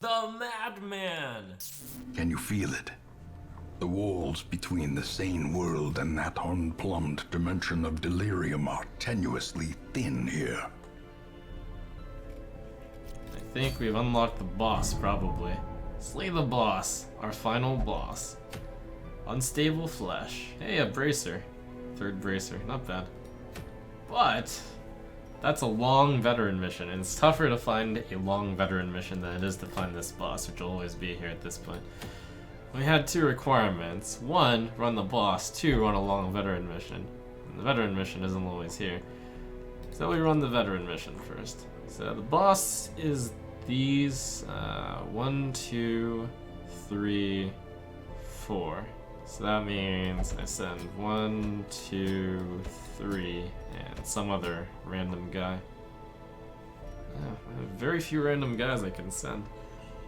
The madman! Can you feel it? The walls between the sane world and that unplumbed dimension of delirium are tenuously thin here. I think we've unlocked the boss, probably. Slay the boss, our final boss. Unstable flesh. Hey, a bracer. Third bracer, not bad. But that's a long veteran mission, and it's tougher to find a long veteran mission than it is to find this boss, which will always be here at this point. We had two requirements. One, run the boss. Two, run a long veteran mission. And the veteran mission isn't always here. So we run the veteran mission first. So the boss is these 1, 2, 3, 4. So that means I send 1, 2, 3, and some other random guy. I have very few random guys I can send.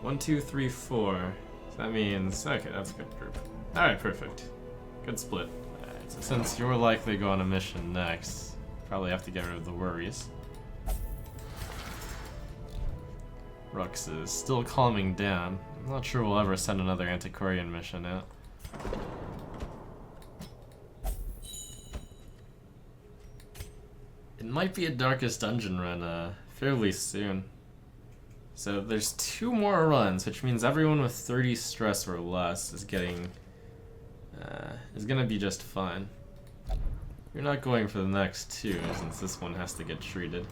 1, 2, 3, 4. So that means, okay, that's a good group. Alright, perfect. Good split. Alright, so since you're likely to go on a mission next, probably have to get rid of the worries. Rux is still calming down. I'm not sure we'll ever send another Antiquarian mission out. It might be a Darkest Dungeon run fairly soon. So there's 2 more runs, which means everyone with 30 stress or less is gonna be just fine. You're not going for the next 2, since this one has to get treated.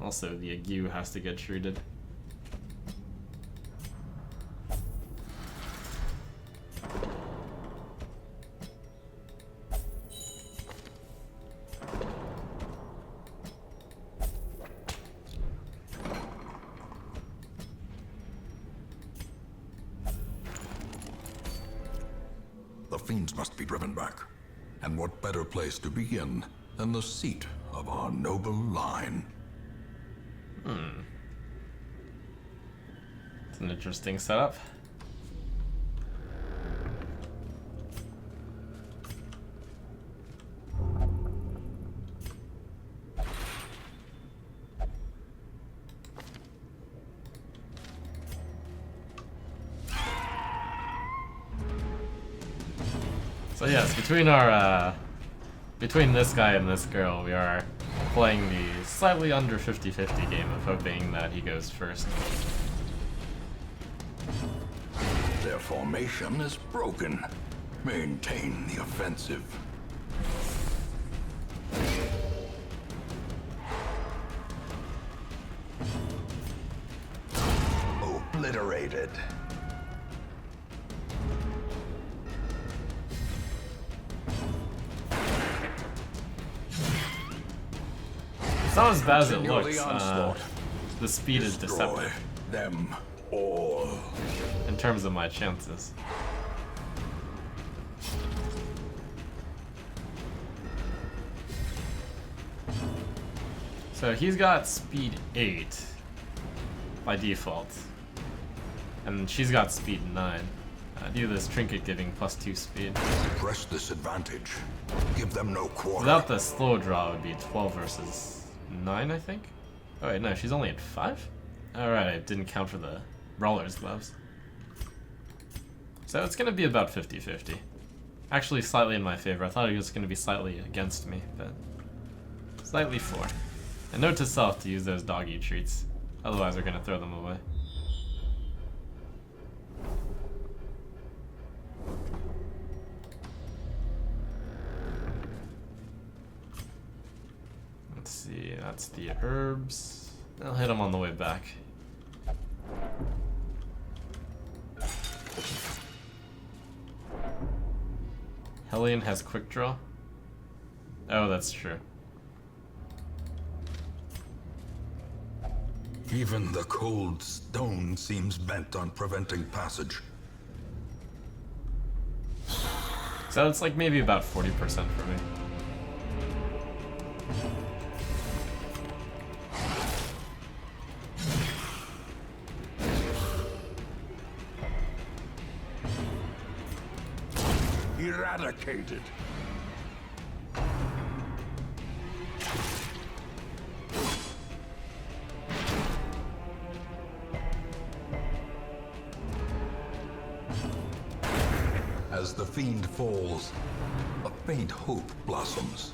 Also, the ague has to get treated. The fiends must be driven back. And what better place to begin than the seat of our noble line? It's an interesting setup. So yes, between this guy and this girl, we are playing the slightly under 50-50 game of hoping that he goes first. Their formation is broken. Maintain the offensive. Obliterated. It's not as bad as it Continue looks. the onslaught. The speed is Destroy deceptive them all. in terms of my chances. So he's got speed 8 by default, and she's got speed 9. Due to this trinket giving +2 speed. Press this advantage. Give them no quarter. Without the slow draw, it would be 12 versus 9, I think. Oh wait, no, she's only at 5? Alright, I didn't count for the Brawler's Gloves. So it's gonna be about 50-50. Actually, slightly in my favor. I thought it was gonna be slightly against me, but slightly for. And note to self to use those doggy treats. Otherwise, we're gonna throw them away. Let's see, that's the herbs. I'll hit them on the way back. Hellion has quick draw? Oh, that's true. Even the cold stone seems bent on preventing passage. So it's like maybe about 40% for me. Eradicated. As the fiend falls, a faint hope blossoms.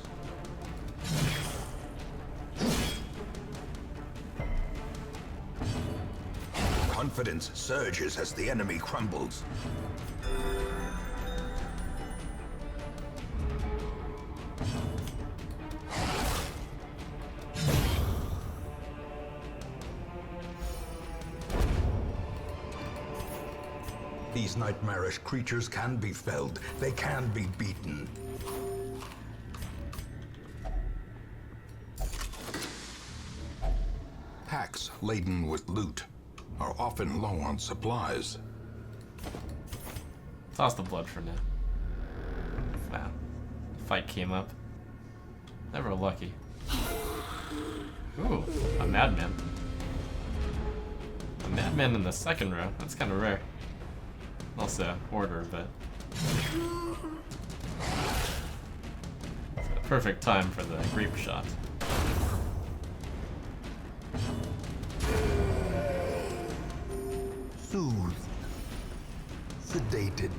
Confidence surges as the enemy crumbles. These nightmarish creatures can be felled. They can be beaten. Packs laden with loot are often low on supplies. Toss the blood for now. Wow. Fight came up. Never lucky. Ooh, a madman. A madman in the second row. That's kind of rare. Also, order, but it's a perfect time for the grape shot. Soothed. Sedated.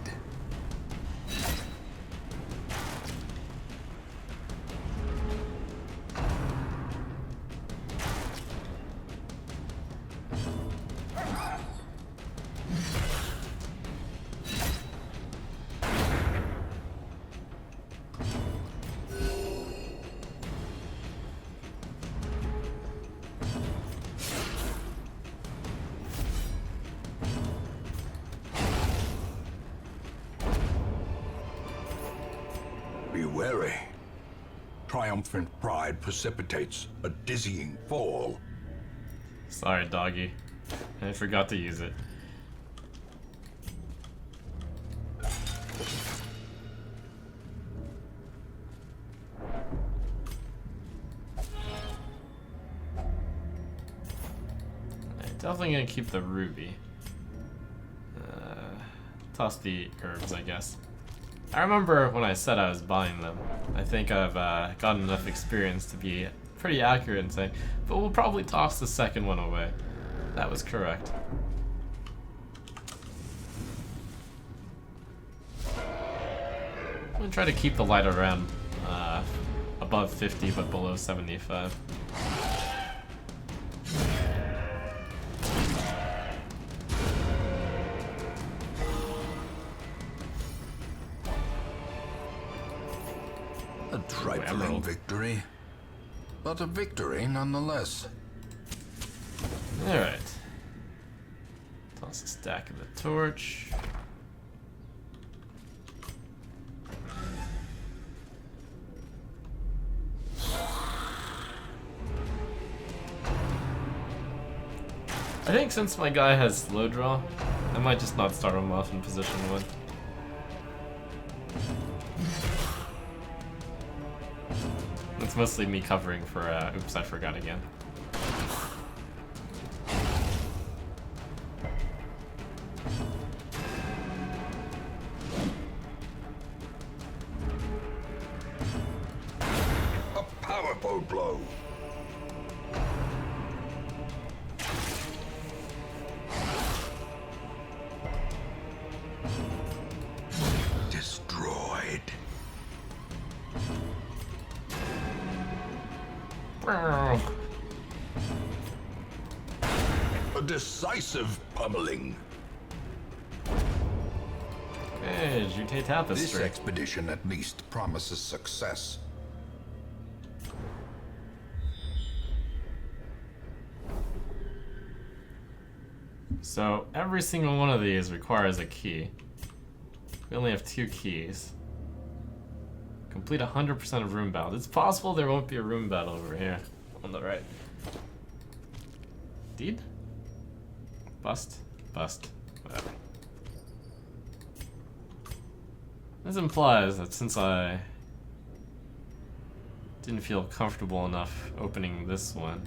Be wary. Triumphant pride precipitates a dizzying fall. Sorry, doggy. I forgot to use it. I'm definitely gonna keep the ruby. Toss the herbs, I guess. I remember when I said I was buying them. I think I've gotten enough experience to be pretty accurate in saying, but we'll probably toss the second one away. That was correct. I'm gonna try to keep the light around above 50 but below 75. A trifling victory, but a victory nonetheless. Alright. Toss a stack of the torch. I think since my guy has slow draw, I might just not start him off in position 1. It's mostly me covering for, oops, I forgot again. A powerful blow. Destroyed. A decisive pummeling. Hey, Jute Tapestry. This expedition at least promises success. So every single one of these requires a key. We only have 2 keys. Complete 100% of room battle. It's possible there won't be a room battle over here on the right. Deed? Bust? Bust. Whatever. This implies that since I didn't feel comfortable enough opening this one,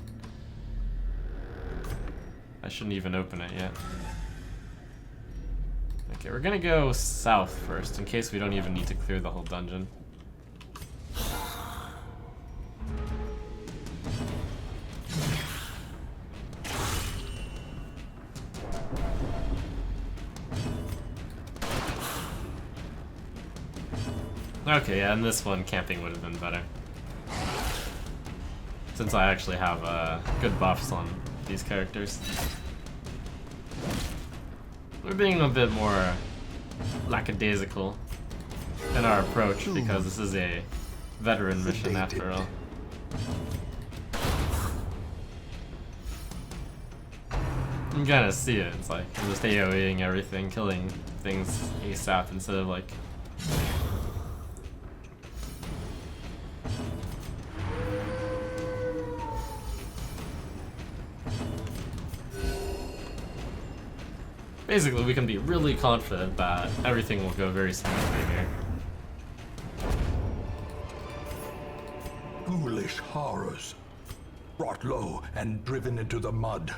I shouldn't even open it yet. Okay, we're gonna go south first, in case we don't even need to clear the whole dungeon. Okay, yeah, and this one camping would have been better. Since I actually have good buffs on these characters. We're being a bit more lackadaisical in our approach because this is a veteran mission after all. You can kind of see it. It's like I'm just AoEing everything, killing things ASAP instead of like. Basically, we can be really confident that everything will go very smoothly here. Ghoulish horrors, brought low and driven into the mud.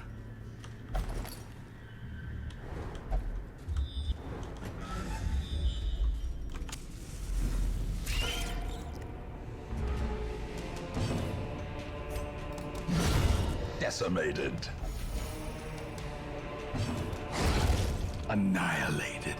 Decimated. Annihilated.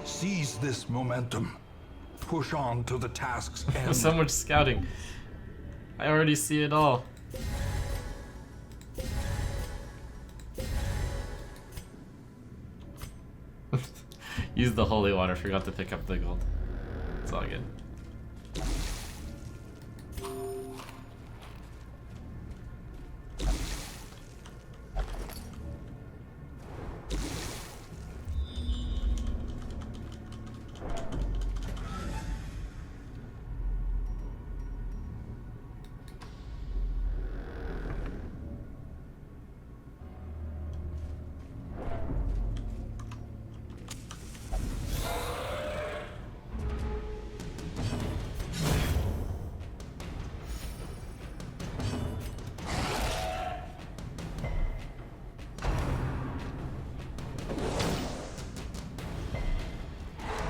Seize this momentum. Push on to the task's end. So much scouting. I already see it all. Use the holy water, forgot to pick up the gold. It's all good.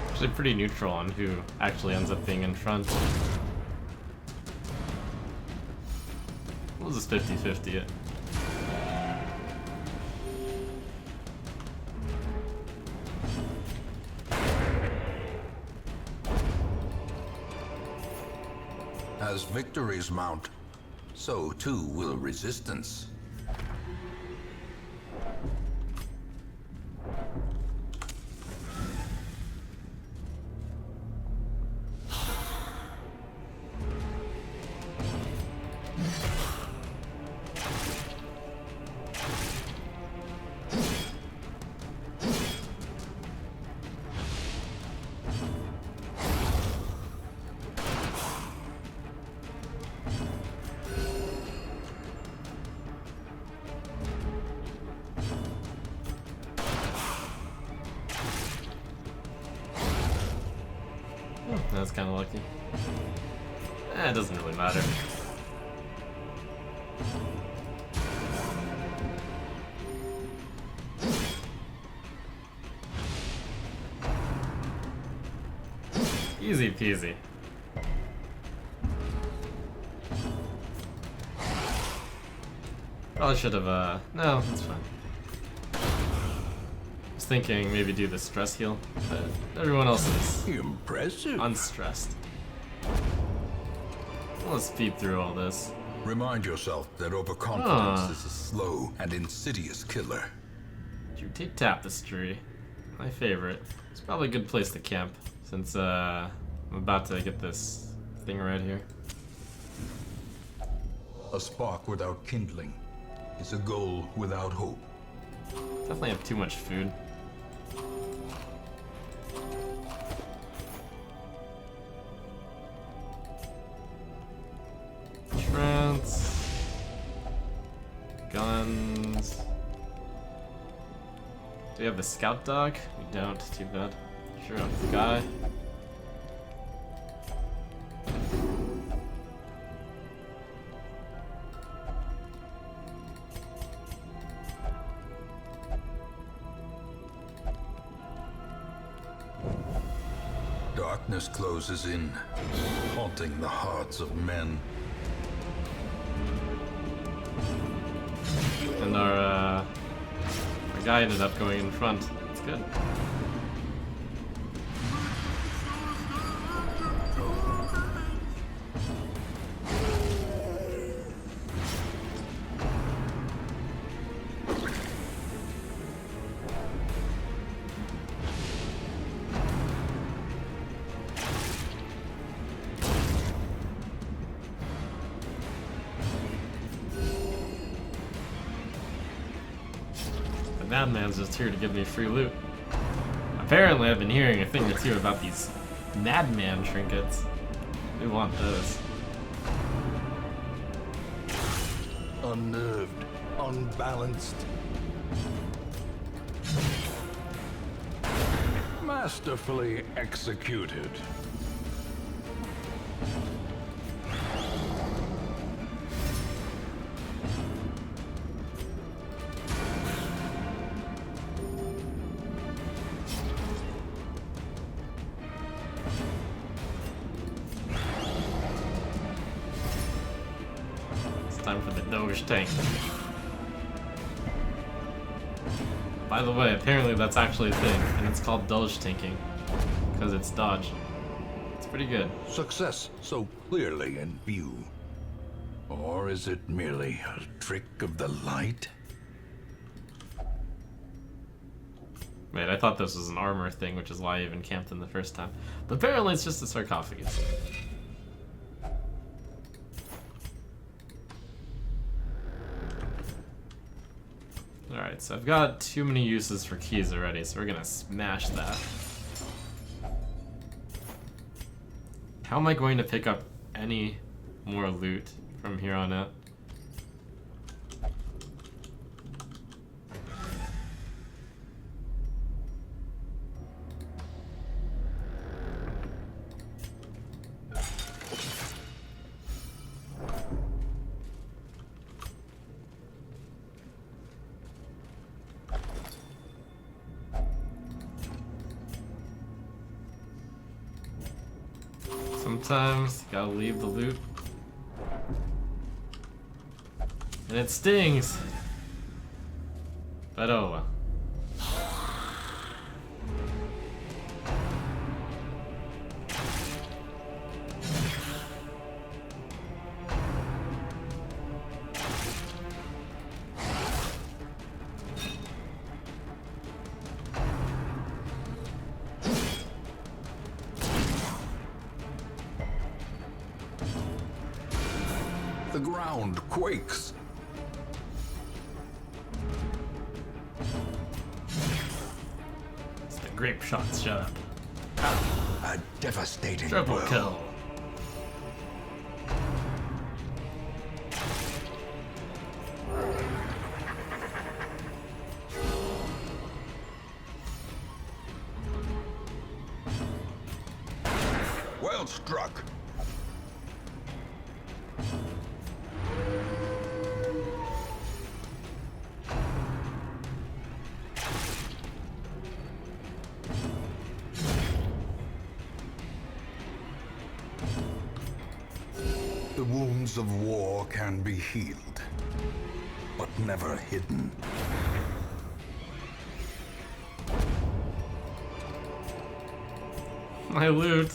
Actually pretty neutral on who actually ends up being in front. We'll just 50-50 it. As victories mount, so too will resistance. That's kind of lucky. It doesn't really matter. Easy peasy. Probably should have, no, it's fine. I was thinking maybe do the stress heal, but everyone else is Impressive. unstressed. Let's speed through all this. Remind yourself that overconfidence is a slow and insidious killer. Jute Tapestry. My favorite. It's probably a good place to camp, since I'm about to get this thing right here. A spark without kindling is a goal without hope. Definitely have too much food. Trance. Guns. Do we have the scout dog? We don't, too bad. Sure, enough, guy. Darkness closes in, haunting the hearts of men. And our guy ended up going in front. It's good. Madman's just here to give me free loot. Apparently I've been hearing a thing or two about these Madman trinkets. We want those. Unnerved, unbalanced. Masterfully executed. Time for the Doge tank. By the way, apparently that's actually a thing, and it's called Doge tanking, because it's dodge. It's pretty good. Success so clearly in view. Or is it merely a trick of the light? Wait, I thought this was an armor thing, which is why I even camped in the first time. But apparently it's just a sarcophagus. Alright, so I've got too many uses for keys already, so we're gonna smash that. How am I going to pick up any more loot from here on out? Sometimes you gotta leave the loot. And it stings! But oh well. The ground quakes. It's the grape shots, shut up. A devastating Triple blow. kill. Well struck. The wounds of war can be healed, but never hidden. My loot.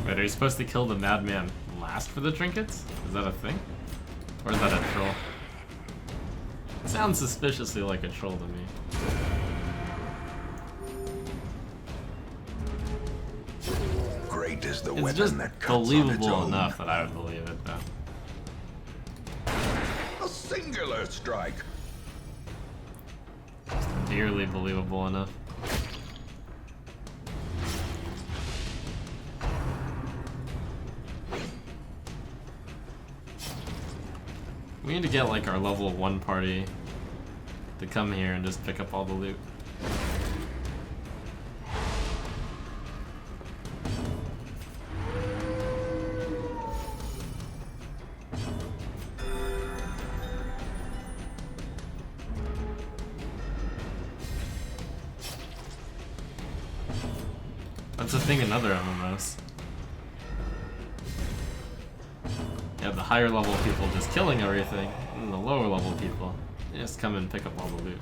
Wait, are you supposed to kill the madman last for the trinkets? Is that a thing? Or is that a troll? It sounds suspiciously like a troll to me. Great is the It's weapon just that cuts on its believable own. enough that I would believe it, though. A singular strike. Barely believable enough. We need to get like our level 1 party to come here and just pick up all the loot. That's the thing in other MMOs. You have the higher level people just killing everything, and the lower level people they just come and pick up all the loot.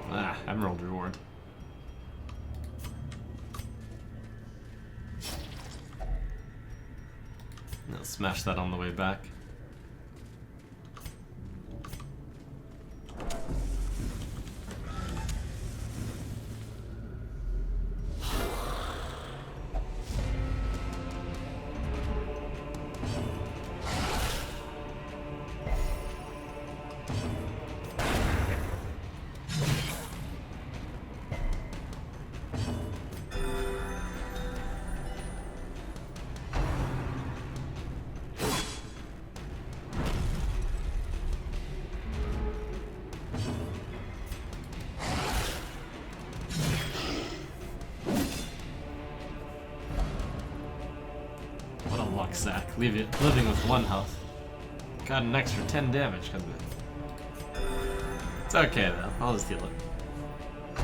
Ah, Emerald reward. I'll smash that on the way back. Sack, living with 1 health. Got an extra 10 damage because of it. It's okay though, I'll just heal it.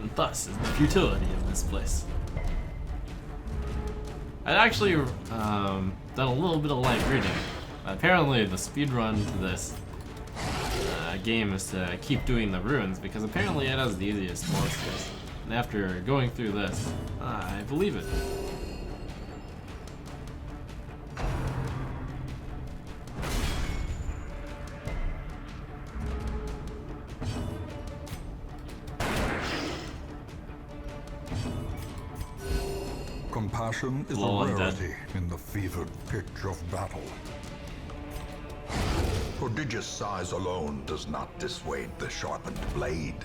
And thus is the futility of this place. I'd actually done a little bit of light reading. Apparently the speedrun to this game is to keep doing the runes because apparently it has the easiest monsters. And after going through this, I believe it. Compassion is Low a undead. rarity in the fevered pitch of battle. Prodigious size alone does not dissuade the sharpened blade.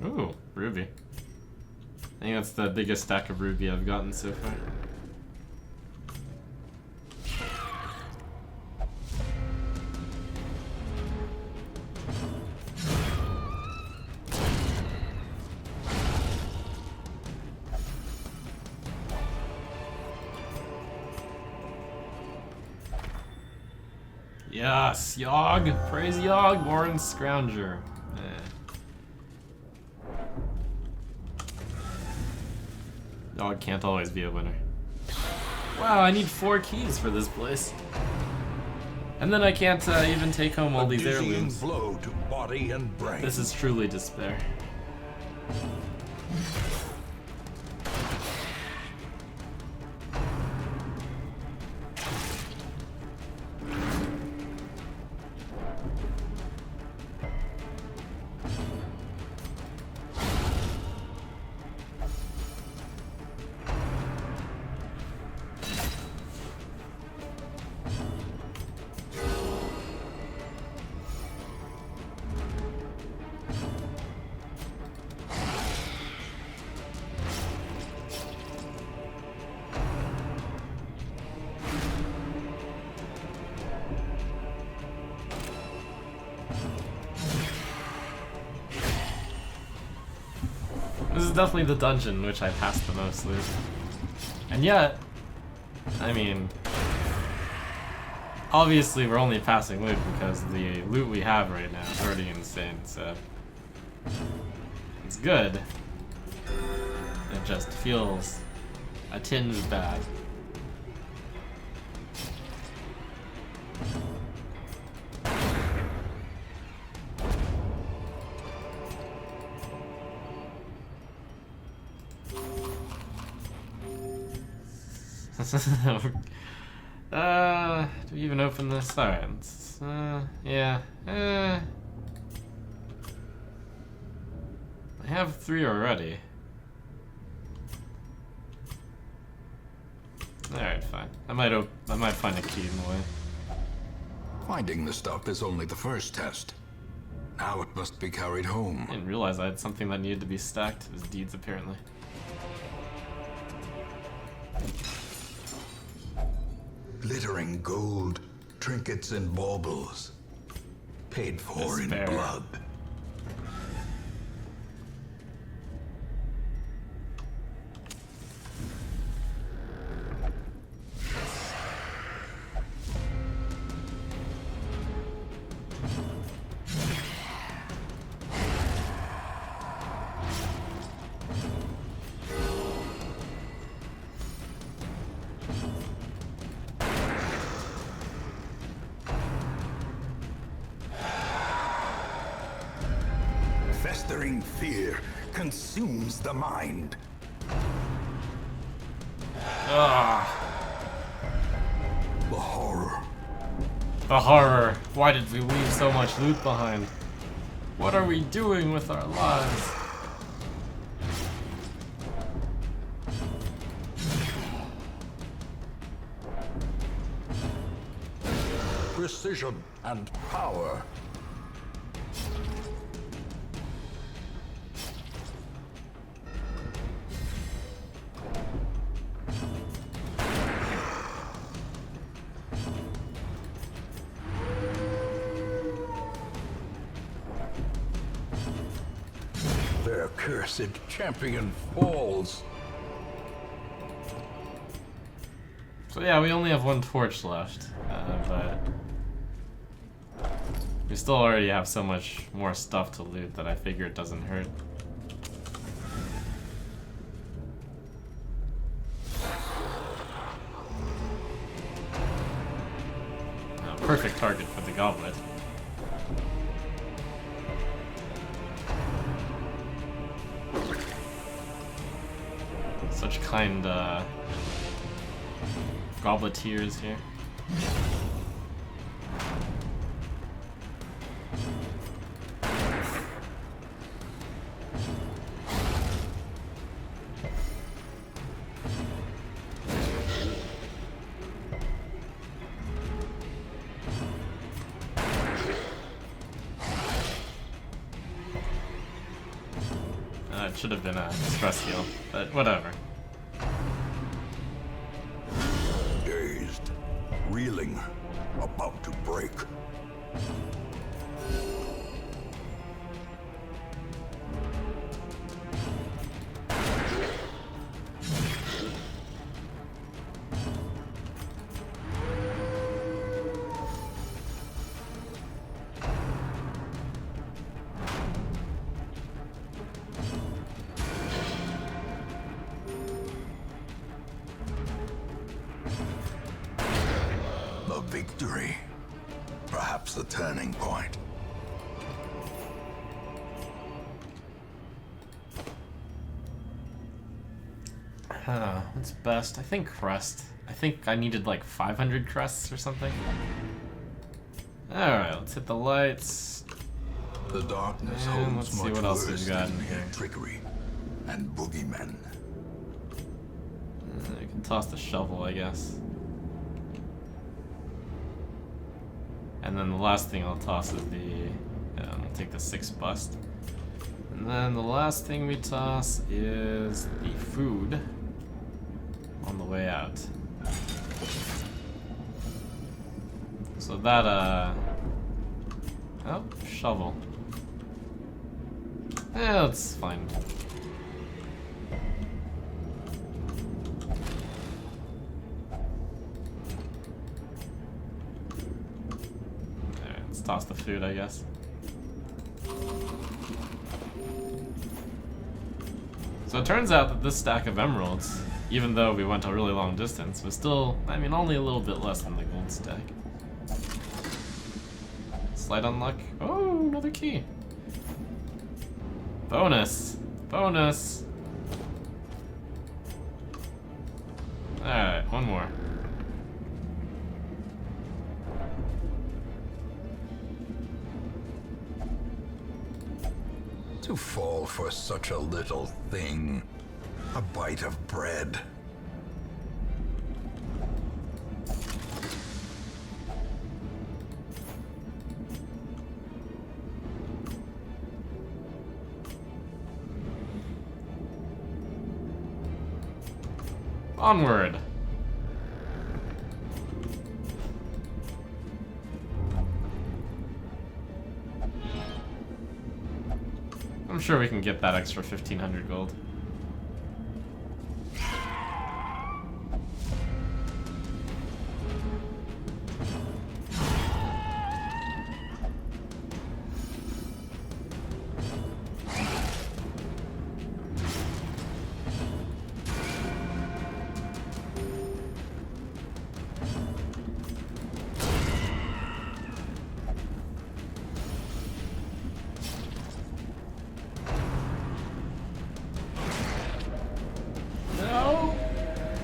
Ooh, ruby. I think that's the biggest stack of ruby I've gotten so far. Yes, Yogg! Praise Yogg, Warren Scrounger. Yogg can't always be a winner. Wow, I need 4 keys for this place. And then I can't even take home all these heirlooms. Blow to body and brain. This is truly despair. This is definitely the dungeon which I passed the most loot. And yet, I mean, obviously we're only passing loot because the loot we have right now is already insane, so it's good. It just feels a tinge bad. Do we even open this? Alright, yeah. I have 3 already. Alright, fine. I might find a key in the way. Finding the stuff is only the first test. Now it must be carried home. I didn't realize I had something that needed to be stacked as deeds, apparently. Glittering gold, trinkets and baubles. Paid for in Despair. blood. Festering fear consumes the mind. The horror. The horror. Why did we leave so much loot behind? What are we doing with our lives? Precision and power. Their cursed champion falls. So yeah, we only have 1 torch left, but we still already have so much more stuff to loot that I figure it doesn't hurt. Perfect target for the goblet. Such kind gobleteers here. It should have been a stress heal, but whatever. Dazed, reeling, about to break. A victory. Perhaps the turning point. What's best? I think crest. I think I needed like 500 crests or something. Alright, let's hit the lights. The darkness And holds let's see much what else worse we've got than in here. trickery and boogeymen. I can toss the shovel, I guess. And then the last thing I'll toss is I'll take the 6 bust. And then the last thing we toss is the food on the way out. So that, oh, shovel. Yeah, that's fine. Alright, let's toss the food, I guess. So it turns out that this stack of emeralds, even though we went a really long distance, was still, I mean, only a little bit less than the gold stack. Slight on luck. Oh, another key. Bonus. Bonus. Alright, one more. To fall for such a little thing. A bite of bread. Onward! I'm sure we can get that extra 1500 gold.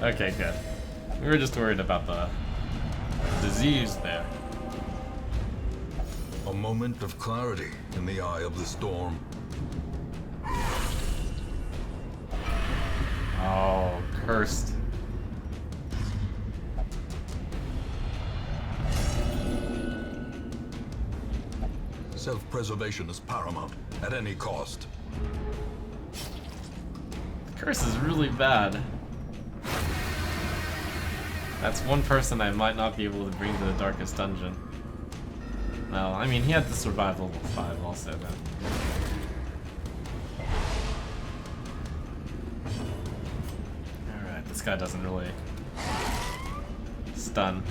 Okay, good. We were just worried about the disease there. A moment of clarity in the eye of the storm. Oh, cursed. Self-preservation is paramount at any cost. Curse is really bad. That's one person I might not be able to bring to the darkest dungeon. Well, I mean, he had to survive level 5 also then. Alright, this guy doesn't really stun.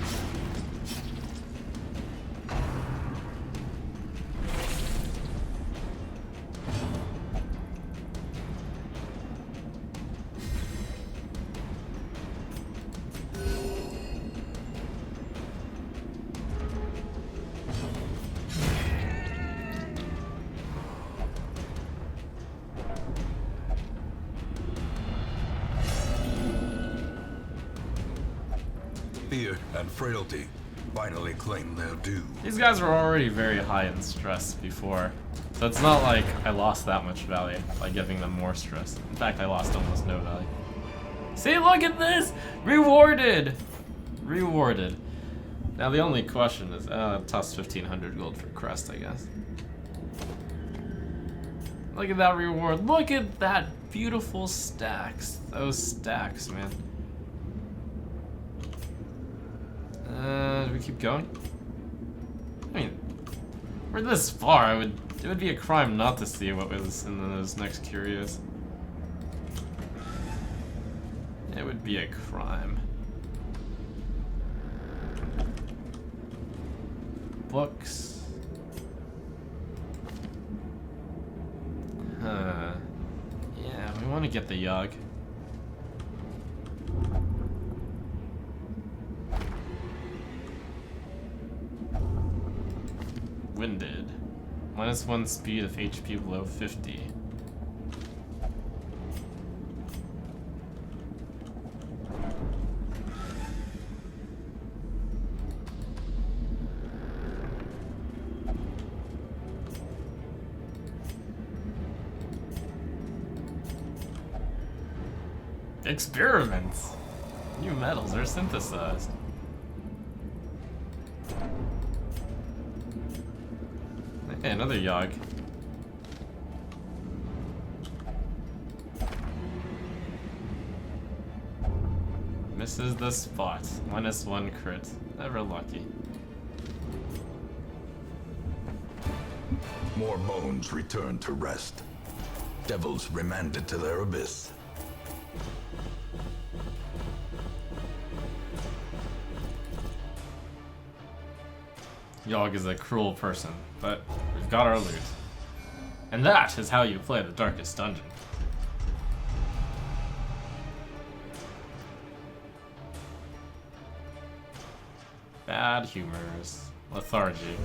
Fear and frailty finally claim their due. These guys were already very high in stress before, so it's not like I lost that much value by giving them more stress. In fact, I lost almost no value. See, look at this! Rewarded! Rewarded. Now the only question is, toss 1500 gold for crest, I guess. Look at that reward. Look at that beautiful stacks. Those stacks, man. Do we keep going? I mean, we're this far. It would be a crime not to see what was in those next curios. It would be a crime. Books. Huh. Yeah, we want to get the Yogg. Winded. -1 speed if HP below 50. Experiments! New metals are synthesized. Hey, another Yogg. Misses the spot. -1 crit. Never lucky. More bones return to rest. Devils remanded to their abyss. Yogg is a cruel person, but we've got our loot. And that is how you play the darkest dungeon. Bad humors. Lethargy.